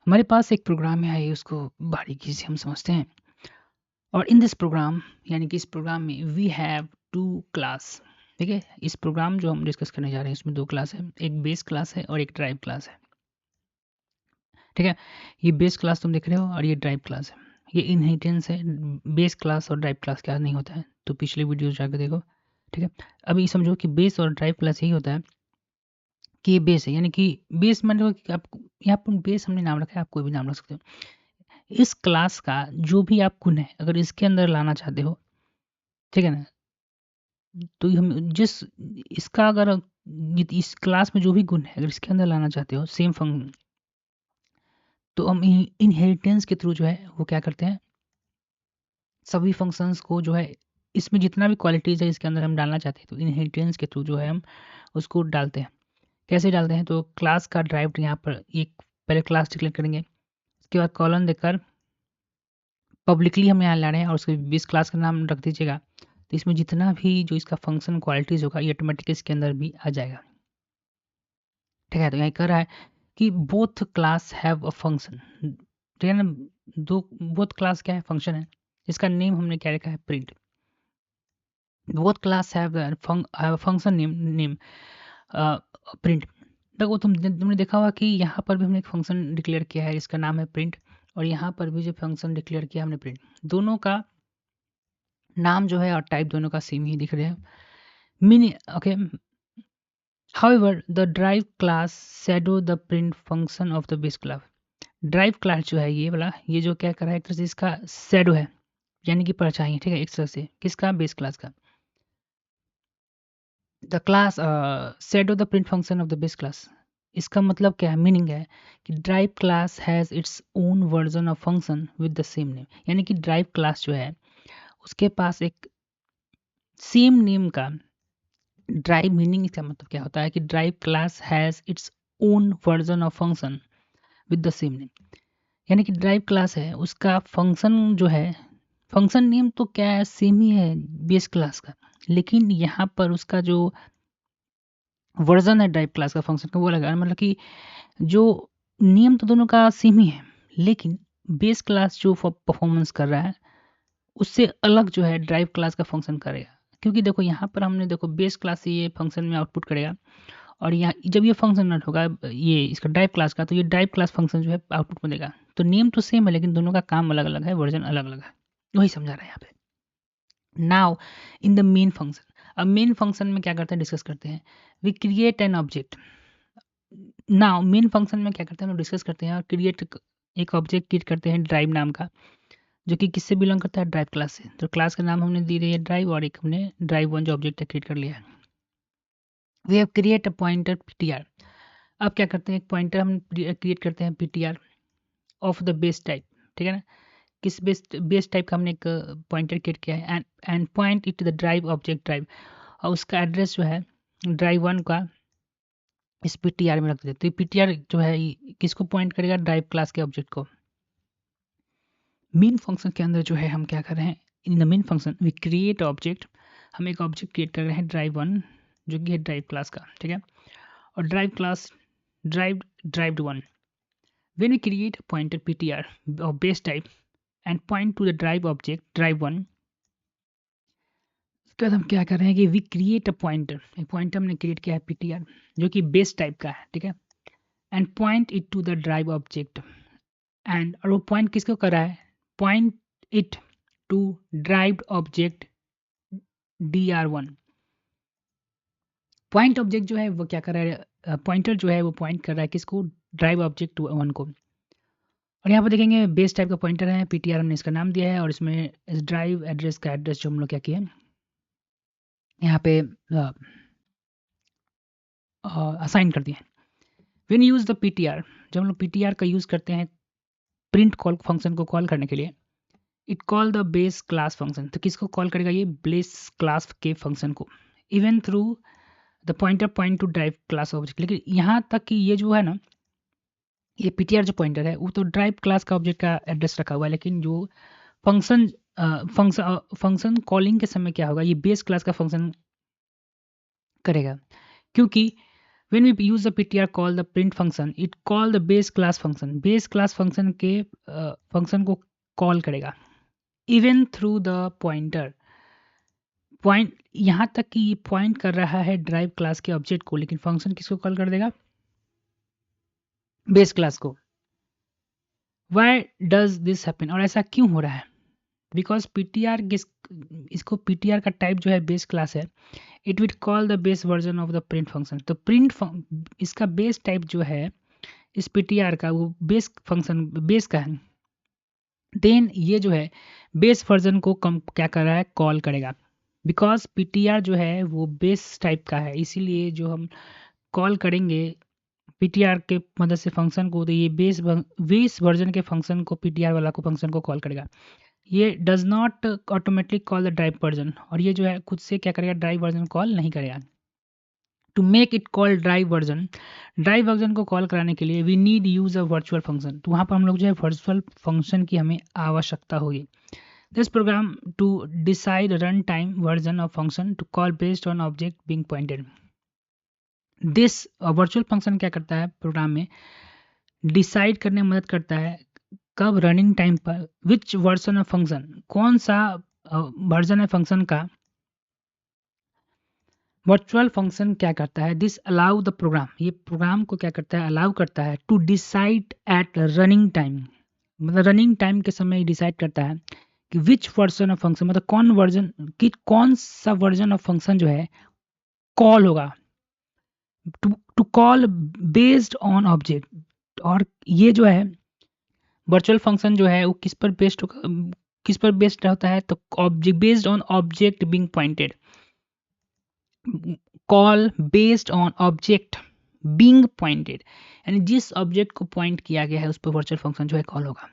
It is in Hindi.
हमारे पास एक प्रोग्राम है, आइए उसको बारीकी से हम समझते हैं। और इन दिस प्रोग्राम यानी कि इस प्रोग्राम में वी हैव टू क्लास। ठीक है, इस प्रोग्राम जो हम डिस्कस करने जा रहे हैं इसमें दो क्लास है, एक बेस क्लास है और एक ड्राइव क्लास है। ठीक है, ये बेस क्लास तुम देख रहे हो और ये ड्राइव क्लास है। ये इनहेरिटेंस है। बेस क्लास और ड्राइव क्लास क्या नहीं होता है, तो पिछले वीडियो जाकर देखो। ठीक है, अभी समझो कि बेस और ड्राइव क्लास यही होता है कि ये बेस है, यानी कि बेस मतलब कि आप यहाँ पर बेस हमने नाम रखा है, आप कोई भी नाम रख सकते हो। इस क्लास का जो भी आप गुण है अगर इसके अंदर लाना चाहते हो, ठीक है ना, तो हम जिस इसका अगर इस क्लास में जो भी गुण है अगर इसके अंदर लाना चाहते हो सेम फंक्शन, तो हम इनहेरिटेंस के थ्रू जो है वो क्या करते हैं, सभी फंक्शंस को जो है इसमें जितना भी क्वालिटीज़ है इसके अंदर हम डालना चाहते हैं तो इनहेरिटेंस के थ्रू जो है हम उसको डालते हैं। कैसे डालते हैं, तो क्लास का ड्राइव यहाँ पर एक पहले क्लास डिक्लेयर करेंगे, उसके बाद कॉलन देकर पब्लिकली हम यहाँ ला रहे हैं और उसके बेस क्लास का नाम रख दीजिएगा। तो इसमें जितना भी जो इसका फंक्शन क्वालिटीज़ होगा ये ऑटोमेटिक इसके अंदर भी आ जाएगा। ठीक है, तो यहाँ कह रहा है कि both class have a function. ठीक है ना, दो बोथ क्लास क्या है, फंक्शन है। इसका नेम हमने क्या रखा है, print. Both class have function name print. देखो तुमने देखा होगा कि यहाँ पर भी हमने एक फंक्शन डिक्लेयर किया है, इसका नाम है प्रिंट। और यहाँ पर भी जो फंक्शन डिक्लेयर किया हमने प्रिंट, दोनों का नाम जो है और टाइप दोनों का सेम ही दिख रहे हैं। Meaning okay, however the drive class shadow the print function of the base class. Drive class जो है ये वाला, ये जो क्या कर रहा है, एक तरह से इसका शैडो है, यानी कि परछाई। ठीक है, एक तरह से किसका, बेस क्लास का। The class shadow the print function of the base class. इसका मतलब क्या है, मीनिंग है कि drive class has its own version of function with the same name. यानी कि ड्राइव क्लास जो है उसके पास एक सेम नेम का ड्राइव, मीनिंग इसका मतलब क्या होता है कि drive class has its own version of function with the same name. यानी कि ड्राइव क्लास है उसका फंक्शन जो है, फंक्शन नेम तो क्या है, सेम ही है बेस क्लास का, लेकिन यहाँ पर उसका जो वर्जन है ड्राइव क्लास का फंक्शन का वो अलग है। मतलब कि जो नेम तो दोनों का सेम ही है, लेकिन बेस क्लास जो परफॉर्मेंस कर रहा है उससे अलग जो है ड्राइव क्लास का फंक्शन करेगा। क्योंकि देखो यहाँ पर हमने देखो बेस क्लास से ये फंक्शन में आउटपुट करेगा, और यहाँ जब ये फंक्शन रन होगा ये इसका ड्राइव क्लास का, तो ये ड्राइव क्लास फंक्शन जो है आउटपुट में देगा। तो नेम तो सेम है लेकिन दोनों का काम अलग अलग है, वर्जन अलग अलग है। वही समझा रहे हैं यहाँ पे। Now in the main function, अब मेन फंक्शन में क्या करते हैं, डिस्कस करते हैं। We create an object. Now main function में क्या करते हैं, हम डिस्कस करते हैं और क्रिएट एक ऑब्जेक्ट क्रिएट करते हैं ड्राइव नाम का, जो कि किससे बिलोंग करता है, ड्राइव क्लास से। तो क्लास का नाम हमने दी रही है ड्राइव, और एक हमने ड्राइव वन जो ऑब्जेक्ट है क्रिएट कर लिया है। We have create a pointer PTR. अब क्या करते हैं, एक पॉइंटर हम क्रिएट करते हैं PTR of the base type. ठीक है ना, किस बेस टाइप का हमने एक पॉइंटर क्रिएट किया है, and point it to the drive object drive, और उसका एड्रेस जो है ड्राइव वन का इस पीटीआर में रख देते। तो ये पीटीआर जो है ये किसको पॉइंट करेगा, ड्राइव क्लास के ऑब्जेक्ट को। मेन फंक्शन के अंदर जो है हम क्या कर रहे हैं, in the main function we create object. हम एक ऑब्जेक्ट क्रिएट कर रहे हैं ड्राइव वन, जो कि है ड्राइव क्लास का। ठीक है, और drive class derived one. When we create a pointer ptr of base type and point to the drive object drive one, उसके बाद हम क्या कर रहे हैं कि वी क्रिएट अ पॉइंटर, एक पॉइंटर हमने क्रिएट किया है पीटीआर जो कि बेस टाइप का है। ठीक है, and point it to the drive object, and और वो पॉइंट किसको कर रहा है, point it to drive object D R one. Point object जो है वो क्या कर रहा है, पॉइंटर जो है वो पॉइंट कर रहा है किसको, ड्राइव ऑब्जेक्ट वन को। और यहाँ पर देखेंगे बेस टाइप का पॉइंटर है, पीटीआर हमने इसका नाम दिया है, और इसमें इस ड्राइव एड्रेस का एड्रेस जो हम लोग क्या किया यहाँ पे असाइन कर दिया है। व्हेन यूज द पीटीआर, जब हम लोग पीटीआर का यूज करते हैं प्रिंट कॉल फंक्शन को कॉल करने के लिए, it call the base class function. तो किसको कॉल करेगा, ये बेस क्लास के फंक्शन को, even through the pointer point two drive class object. लेकिन यहाँ तक कि ये जो है ना, ये पीटीआर जो पॉइंटर है वो तो ड्राइव क्लास का ऑब्जेक्ट का एड्रेस रखा हुआ है, लेकिन जो फंक्शन फंक्शन कॉलिंग के समय क्या होगा, ये बेस क्लास का फंक्शन करेगा। क्योंकि When we use the ptr call the print function, it call the base class function. Base class function के फंक्शन को कॉल करेगा even through the pointer. Point यहाँ तक कि ये पॉइंट कर रहा है ड्राइव क्लास के ऑब्जेक्ट को, लेकिन फंक्शन किसको कॉल कर देगा? बेस क्लास को. Why does this happen? और ऐसा क्यों हो रहा है? बिकॉज पीटीआर इसको पीटीआर का टाइप जो है बेस क्लास है. It will call the base version of the print function. तो प्रिंट इसका बेस टाइप जो है इस पीटीआर का वो बेस फंक्शन बेस का है. देन ये जो है बेस वर्जन को क्या कर रहा है? कॉल करेगा. बिकॉज पीटीआर जो है वो बेस टाइप का है, इसीलिए जो हम कॉल करेंगे पीटीआर के मदद से फंक्शन को, तो ये बेस वर्जन के फंक्शन को पीटीआर वाला को फंक्शन को कॉल करेगा. ये does not automatically call the drive version. और ये जो है खुद से क्या करेगा? ड्राइव वर्जन कॉल नहीं करेगा. To make it call drive version को कॉल कराने के लिए we need use a virtual function. तो वहाँ पर हम लोग जो है वर्चुअल फंक्शन की हमें आवश्यकता होगी. This program to decide run time version of function to call based on object being pointed. This virtual function क्या करता है प्रोग्राम में? डिसाइड करने में मदद करता है कब रनिंग टाइम पर विच वर्जन ऑफ फंक्शन, कौन सा वर्जन है फंक्शन का. वर्चुअल फंक्शन क्या करता है? दिस अलाउ द प्रोग्राम, ये प्रोग्राम को क्या करता है? अलाउ करता है to decide at running time. मतलब रनिंग टाइम के समय डिसाइड करता है कि विच वर्जन ऑफ फंक्शन, मतलब कौन सा वर्जन ऑफ फंक्शन जो है कॉल होगा. To call based on object. और ये जो है वर्चुअल फंक्शन जो है वो किस पर बेस्ड होता है? तो object based on object being pointed. Call based on object being pointed, यानी जिस ऑब्जेक्ट को पॉइंट किया गया है उस पर वर्चुअल फंक्शन जो है कॉल होगा.